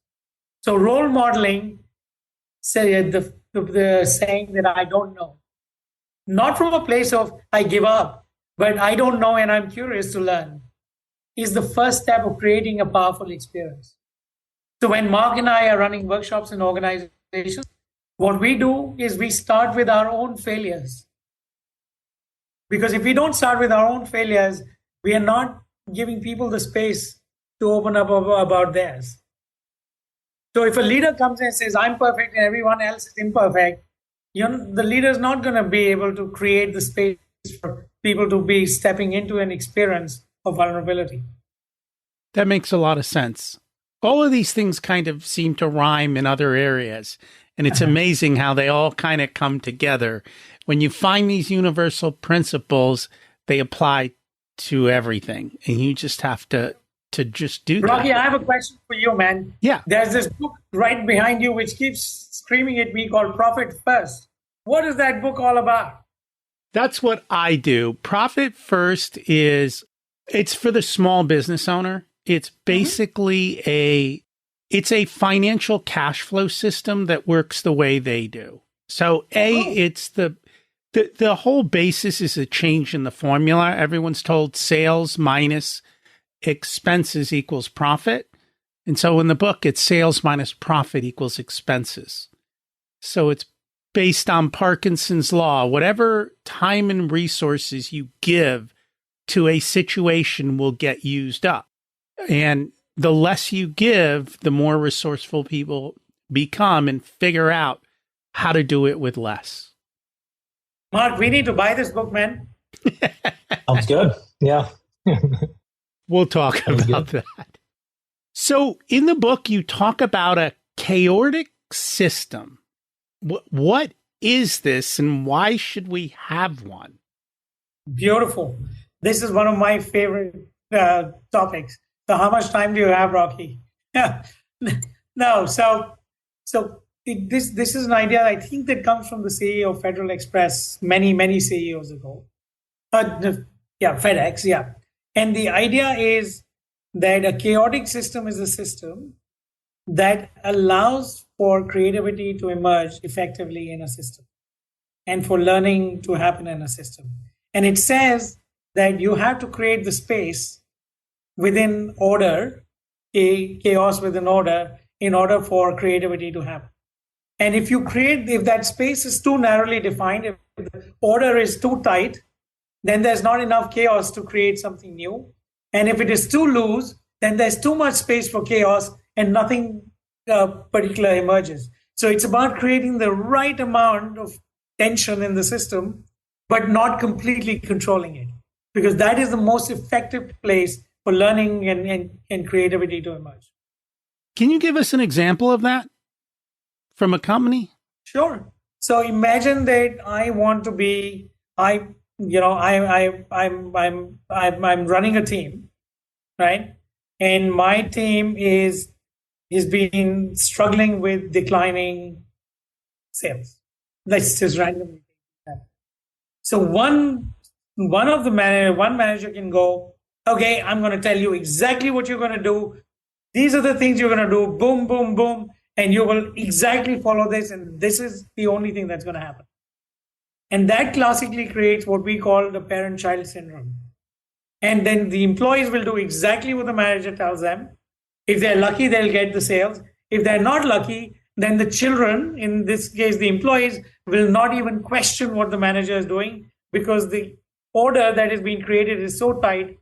So role modeling, say the saying that I don't know, not from a place of I give up, but I don't know and I'm curious to learn, is the first step of creating a powerful experience. So when Mark and I are running workshops in organizations, what we do is we start with our own failures. Because if we don't start with our own failures, we are not giving people the space to open up about theirs. So if a leader comes and says, I'm perfect and everyone else is imperfect, the leader is not going to be able to create the space for people to be stepping into an experience of vulnerability. That makes a lot of sense. All of these things kind of seem to rhyme in other areas. And it's amazing how they all kind of come together. When you find these universal principles, they apply to everything. And you just have to just do Rocky, that. I have a question for you, man. Yeah. There's this book right behind you which keeps screaming at me called Profit First. What is that book all about? That's what I do. Profit First it's for the small business owner. It's basically it's a financial cash flow system that works the way they do. So it's the whole basis is a change in the formula. Everyone's told sales minus expenses equals profit. And so in the book, it's sales minus profit equals expenses. So it's based on Parkinson's law. Whatever time and resources you give to a situation will get used up. And the less you give, the more resourceful people become and figure out how to do it with less. Mark, we need to buy this book, man. Sounds good. Yeah. We'll talk about that. So in the book, you talk about a chaotic system. What is this and why should we have one? Beautiful. This is one of my favorite topics. So how much time do you have, Rocky? Yeah. No, this is an idea I think that comes from the CEO of Federal Express many CEOs ago. FedEx, yeah. And the idea is that a chaotic system is a system that allows for creativity to emerge effectively in a system and for learning to happen in a system. And it says that you have to create the space within order, a chaos within order, in order for creativity to happen. And if that space is too narrowly defined, if the order is too tight, then there's not enough chaos to create something new. And if it is too loose, then there's too much space for chaos and nothing particular emerges. So it's about creating the right amount of tension in the system, but not completely controlling it, because that is the most effective place for learning and creativity to emerge. Can you give us an example of that from a company? Sure. So imagine that I want to be, I'm running a team, right? And my team is been struggling with declining sales. Let's just randomly take that. So one manager can go, okay, I'm going to tell you exactly what you're going to do. These are the things you're going to do. Boom, boom, boom. And you will exactly follow this. And this is the only thing that's going to happen. And that classically creates what we call the parent-child syndrome. And then the employees will do exactly what the manager tells them. If they're lucky, they'll get the sales. If they're not lucky, then the children, in this case, the employees, will not even question what the manager is doing, because the order that is being created is so tight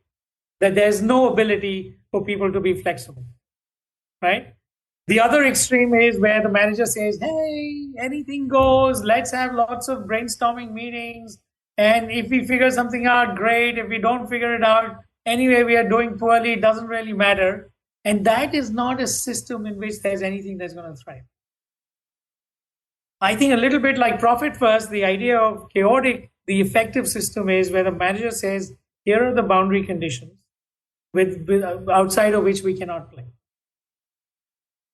that there's no ability for people to be flexible, right? The other extreme is where the manager says, hey, anything goes, let's have lots of brainstorming meetings. And if we figure something out, great. If we don't figure it out, anyway, we are doing poorly, it doesn't really matter. And that is not a system in which there's anything that's going to thrive. I think a little bit like Profit First, the idea of chaotic, the effective system is where the manager says, here are the boundary conditions with outside of which we cannot play.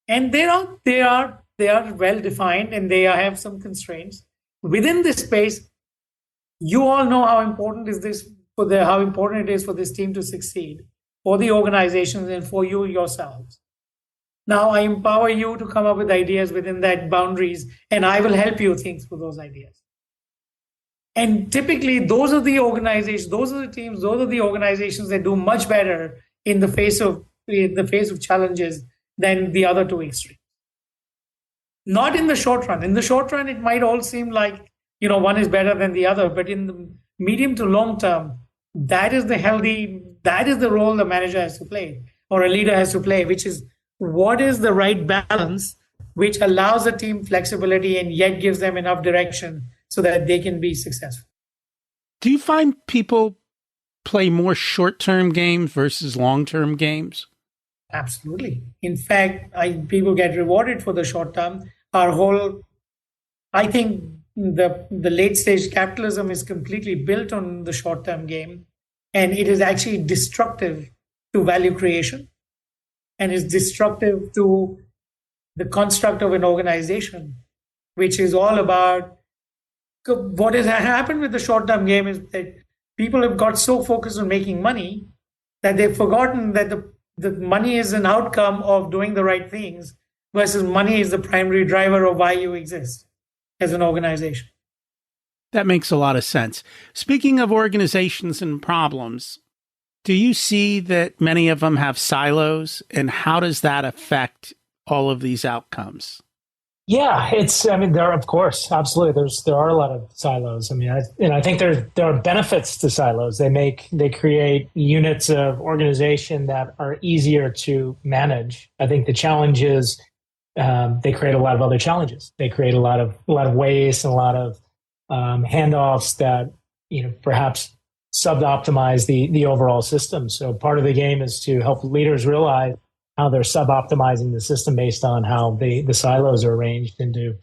And they are well defined, and they have some constraints. Within this space, you all know how important it is for this team to succeed, for the organizations and for you yourselves. Now I empower you to come up with ideas within that boundaries, and I will help you think through those ideas. And typically those are the organizations, those are the teams, those are the organizations that do much better in the face of challenges than the other two extremes. Not in the short run. In the short run, it might all seem like, one is better than the other, but in the medium to long term, that is the role the manager has to play, or a leader has to play, which is what is the right balance which allows the team flexibility and yet gives them enough direction so that they can be successful. Do you find people play more short-term games versus long-term games? Absolutely. In fact, people get rewarded for the short term. I think the late stage capitalism is completely built on the short term game, and it is actually destructive to value creation, and is destructive to the construct of an organization, which is all about what has happened with the short term game is that people have got so focused on making money that they've forgotten that the money is an outcome of doing the right things, versus money is the primary driver of why you exist as an organization. That makes a lot of sense. Speaking of organizations and problems, do you see that many of them have silos, and how does that affect all of these outcomes? Yeah, I mean, there, of course, absolutely. There are a lot of silos. I mean, I think there are benefits to silos. They create units of organization that are easier to manage. I think the challenge is, they create a lot of other challenges. They create a lot of waste and a lot of handoffs that, perhaps sub-optimize the overall system. So part of the game is to help leaders realize how they're sub-optimizing the system based on how the silos are arranged, and to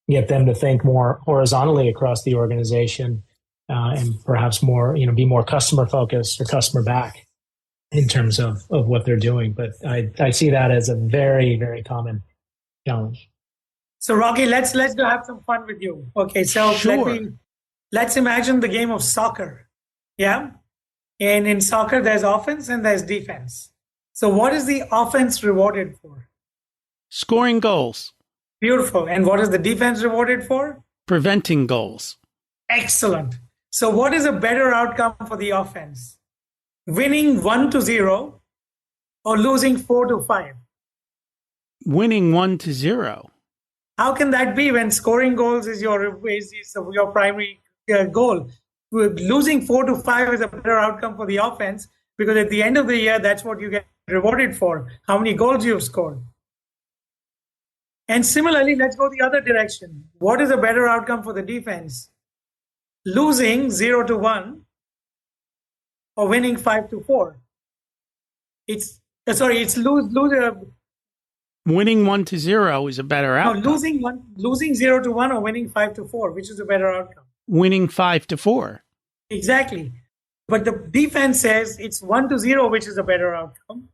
get them to think more horizontally across the organization, and perhaps more, be more customer focused or customer back in terms of what they're doing. But I see that as a very, very common challenge. So Rocky, let's go have some fun with you. Okay, so Sure. let's imagine the game of soccer. Yeah. And in soccer, there's offense and there's defense. So what is the offense rewarded for? Scoring goals, Beautiful. And what is the defense rewarded for? preventing goals. Excellent. So what is a better outcome for the offense? Winning 1-0 or losing 4-5? Winning 1-0. How can that be when scoring goals is your primary goal? Losing 4-5 is a better outcome for the offense, because at the end of the year, that's what you get rewarded for, how many goals you've scored. And similarly, let's go the other direction. What is a better outcome for the defense? Losing 0-1 or winning 5-4? It's Winning 1-0 is a better outcome. losing 0-1 or winning 5-4, which is a better outcome? Winning 5-4. Exactly. But the defense says it's 1-0, which is a better outcome,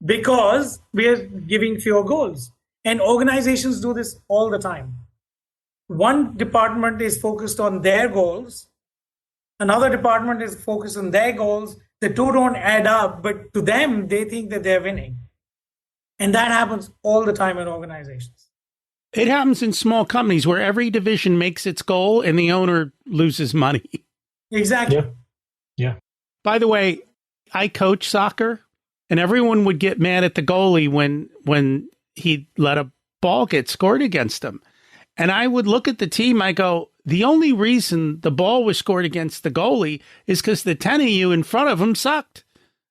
because we are giving fewer goals. And organizations do this all the time. One department is focused on their goals. Another department is focused on their goals. The two don't add up, but to them, they think that they're winning. And that happens all the time in organizations. It happens in small companies where every division makes its goal and the owner loses money. Exactly. Yeah. Yeah. By the way, I coach soccer, and everyone would get mad at the goalie when he let a ball get scored against him. And I would look at the team, I go, the only reason the ball was scored against the goalie is because the 10 of you in front of him sucked.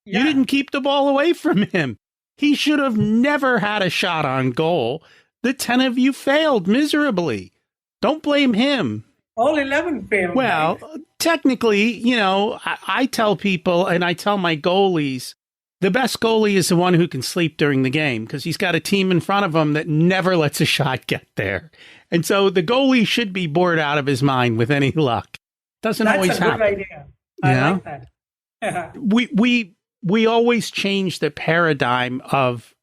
Yeah. You didn't keep the ball away from him. He should have never had a shot on goal. The 10 of you failed miserably. Don't blame him. All 11 failed. Well, right? technically, I tell people, and I tell my goalies, the best goalie is the one who can sleep during the game, because he's got a team in front of him that never lets a shot get there. And so the goalie should be bored out of his mind with any luck. Doesn't That's always a happen. good idea. I like that. We always change the paradigm of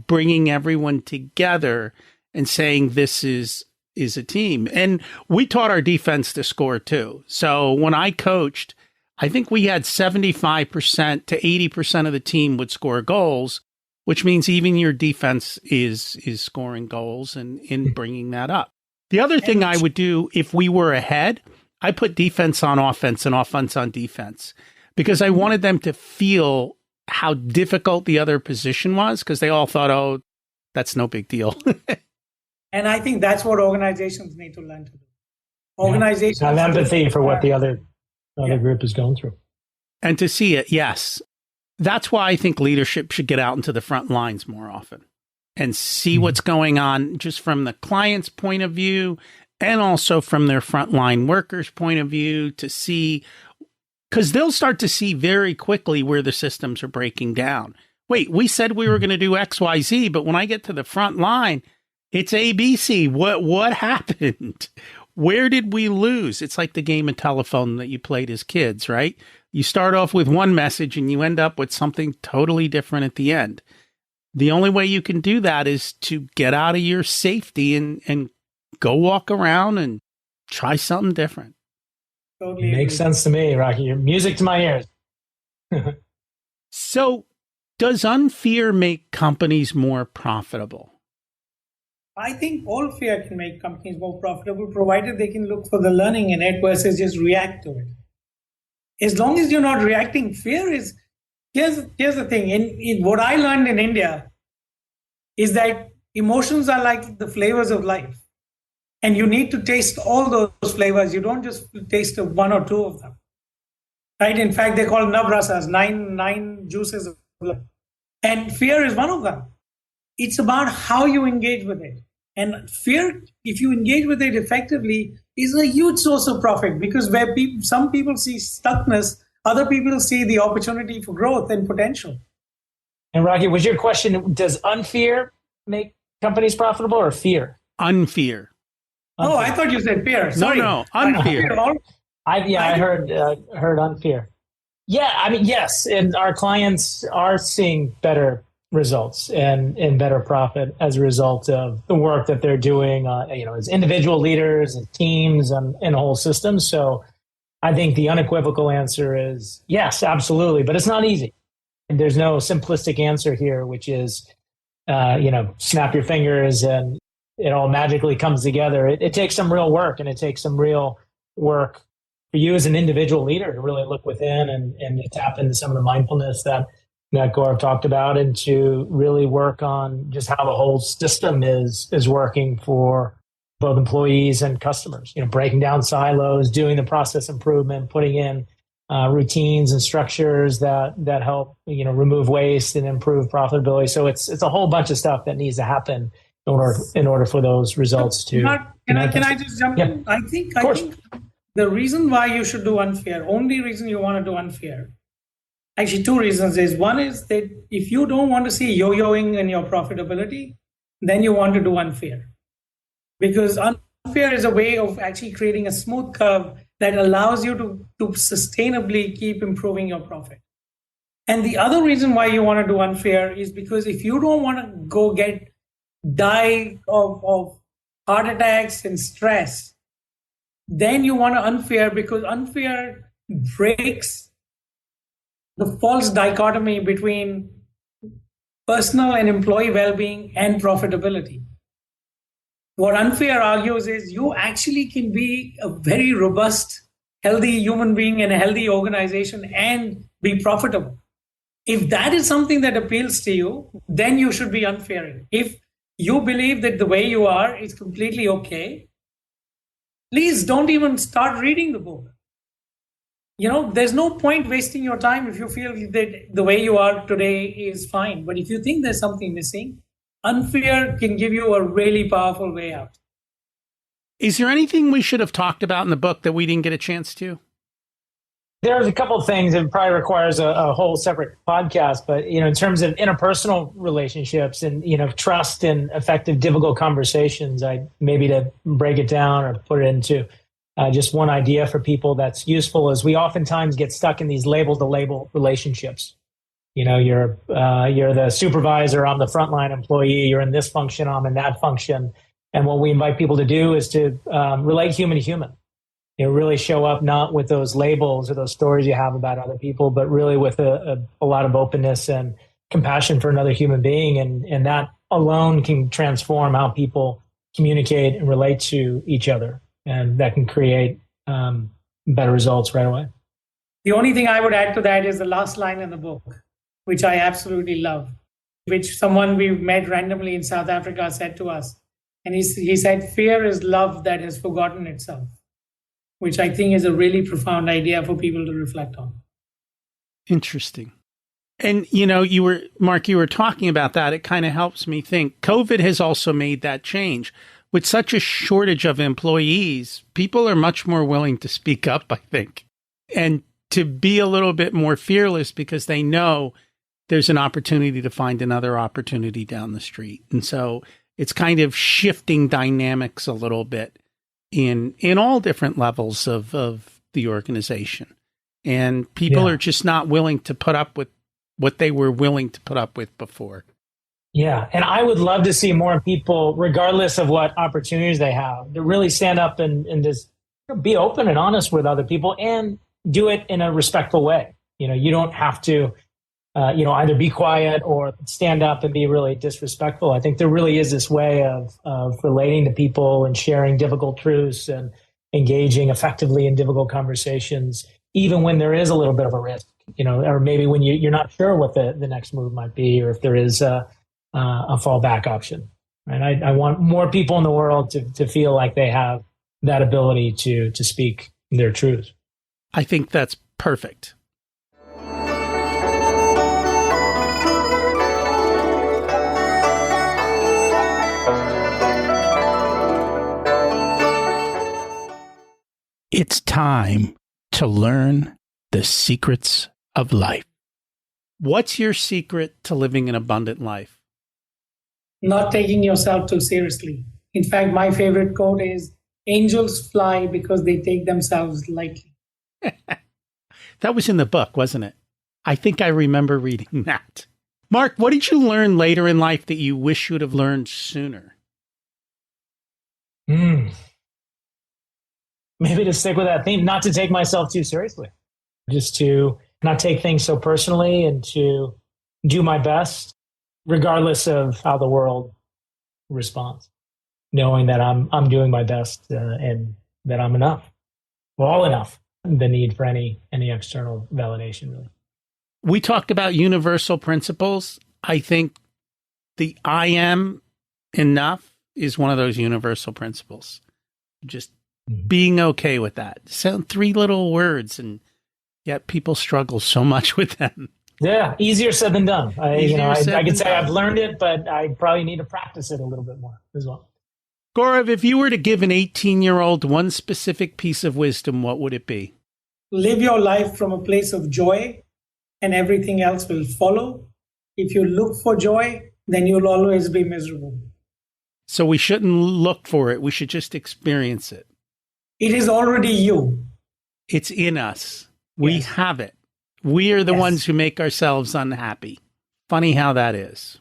bringing everyone together and saying this is a team. And we taught our defense to score too. So when I coached, I think we had 75% to 80% of the team would score goals, which means even your defense is scoring goals and in bringing that up. The other thing I would do if we were ahead, I put defense on offense and offense on defense, because I wanted them to feel how difficult the other position was, because they all thought, oh, that's no big deal. And I think that's what organizations need to learn to do. Organizations have empathy for what the other Yeah. group is going through. And to see it, yes. That's why I think leadership should get out into the front lines more often and see what's going on, just from the client's point of view and also from their frontline workers' point of view, to see, because they'll start to see very quickly where the systems are breaking down. Wait, we said we were going to do X, Y, Z, but when I get to the front line, it's ABC. What happened? Where did we lose? It's like the game of telephone that you played as kids, right? You start off with one message and you end up with something totally different at the end. The only way you can do that is to get out of your safety and go walk around and try something different. Totally Makes agree. sense to me, Rocky. You're music to my ears. So, does UnFear make companies more profitable? I think all fear can make companies more profitable, provided they can look for the learning in it versus just react to it. As long as you're not reacting, fear is, here's the thing. In what I learned in India is that Emotions are like the flavors of life. And you need to taste all those flavors. You don't just taste one or two of them. Right? In fact, they call navrasas, nine juices of life. And fear is one of them. It's about how you engage with it. And fear, if you engage with it effectively, is a huge source of profit, because where some people see stuckness, other people see the opportunity for growth and potential. And Rocky, was your question, does UnFear make companies profitable or fear? UnFear. Oh, I thought you said fear. Sorry. No, UnFear. I heard UnFear. Yeah, I mean, yes, and our clients are seeing better results and better profit as a result of the work that they're doing, as individual leaders and teams and whole systems. So I think the unequivocal answer is yes, absolutely, but it's not easy. There's no simplistic answer here, which is, snap your fingers and it all magically comes together. It takes some real work, and it takes some real work for you as an individual leader to really look within and to tap into some of the mindfulness that Gaurav talked about, and to really work on just how the whole system is working for both employees and customers. Breaking down silos, doing the process improvement, putting in routines and structures that help remove waste and improve profitability. So it's a whole bunch of stuff that needs to happen in order for those results to. Can I just jump in? I think the reason why you should do UnFear, only reason you want to do UnFear, actually two reasons is, one is that if you don't want to see yo-yoing in your profitability, then you want to do UnFear. Because UnFear is a way of actually creating a smooth curve that allows you to sustainably keep improving your profit. And the other reason why you want to do UnFear is because if you don't want to die of heart attacks and stress, then you want to UnFear, because UnFear breaks the false dichotomy between personal and employee well-being and profitability. What UnFear argues is you actually can be a very robust, healthy human being in a healthy organization and be profitable. If that is something that appeals to you, then you should be UnFearing. If you believe that the way you are is completely okay, please don't even start reading the book. There's no point wasting your time if you feel that the way you are today is fine. But if you think there's something missing, UnFear can give you a really powerful way out. Is there anything we should have talked about in the book that we didn't get a chance to? There's a couple of things. It probably requires a whole separate podcast, but in terms of interpersonal relationships and trust and effective, difficult conversations, maybe to break it down or put it into just one idea for people that's useful is we oftentimes get stuck in these label-to-label relationships. You're the supervisor, I'm the frontline employee. You're in this function, I'm in that function. And what we invite people to do is to relate human to human. Really show up not with those labels or those stories you have about other people, but really with a lot of openness and compassion for another human being. And that alone can transform how people communicate and relate to each other. And that can create better results right away. The only thing I would add to that is the last line in the book, which I absolutely love, which someone we met randomly in South Africa said to us. And he said, fear is love that has forgotten itself, which I think is a really profound idea for people to reflect on. Interesting. And, Mark, you were talking about that. It kind of helps me think COVID has also made that change. With such a shortage of employees, people are much more willing to speak up, I think, and to be a little bit more fearless because they know there's an opportunity to find another opportunity down the street. And so it's kind of shifting dynamics a little bit in all different levels of the organization. And people are just not willing to put up with what they were willing to put up with before. Yeah. And I would love to see more people, regardless of what opportunities they have, to really stand up and just be open and honest with other people and do it in a respectful way. You don't have to, either be quiet or stand up and be really disrespectful. I think there really is this way of relating to people and sharing difficult truths and engaging effectively in difficult conversations, even when there is a little bit of a risk, or maybe when you're not sure what the next move might be, or if there is a fallback option. And I want more people in the world to feel like they have that ability to speak their truth. I think that's perfect. It's time to learn the secrets of life. What's your secret to living an abundant life? Not taking yourself too seriously. In fact, my favorite quote is, angels fly because they take themselves lightly. That was in the book, wasn't it? I think I remember reading that. Mark, what did you learn later in life that you wish you would have learned sooner? Maybe to stick with that theme, not to take myself too seriously, just to not take things so personally and to do my best, regardless of how the world responds, knowing that I'm doing my best and that I'm enough, all enough, the need for any external validation, really. We talked about universal principles. I think the I am enough is one of those universal principles. Just being okay with that. Sound 3 little words, and yet people struggle so much with them. Yeah, easier said than done. I could say I've learned it, but I probably need to practice it a little bit more as well. Gaurav, if you were to give an 18-year-old one specific piece of wisdom, what would it be? Live your life from a place of joy, and everything else will follow. If you look for joy, then you'll always be miserable. So we shouldn't look for it. We should just experience it. It is already you. It's in us. We have it. We are the ones who make ourselves unhappy. Funny how that is.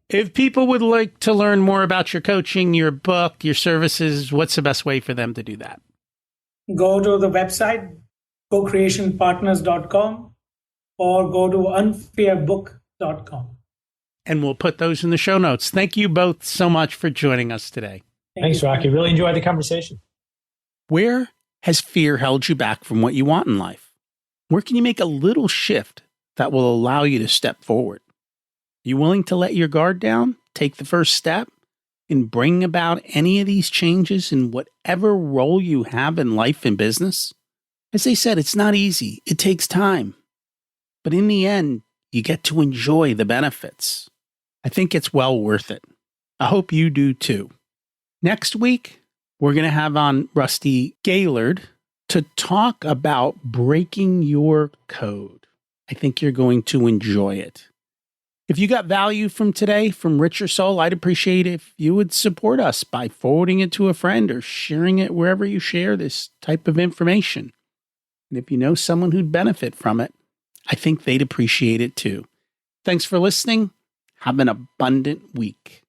If people would like to learn more about your coaching, your book, your services, what's the best way for them to do that? Go to the website, cocreationpartners.com, or go to unfearbook.com. And we'll put those in the show notes. Thank you both so much for joining us today. Thanks, Rocky. Really enjoyed the conversation. Where has fear held you back from what you want in life? Where can you make a little shift that will allow you to step forward? Are you willing to let your guard down, take the first step, and bring about any of these changes in whatever role you have in life and business? As they said, it's not easy. It takes time. But in the end, you get to enjoy the benefits. I think it's well worth it. I hope you do too. Next week, we're going to have on Rusty Gaylord to talk about breaking your code. I think you're going to enjoy it. If you got value from today from Rich or Soul, I'd appreciate if you would support us by forwarding it to a friend or sharing it wherever you share this type of information. And if you know someone who'd benefit from it, I think they'd appreciate it too. Thanks for listening. Have an abundant week.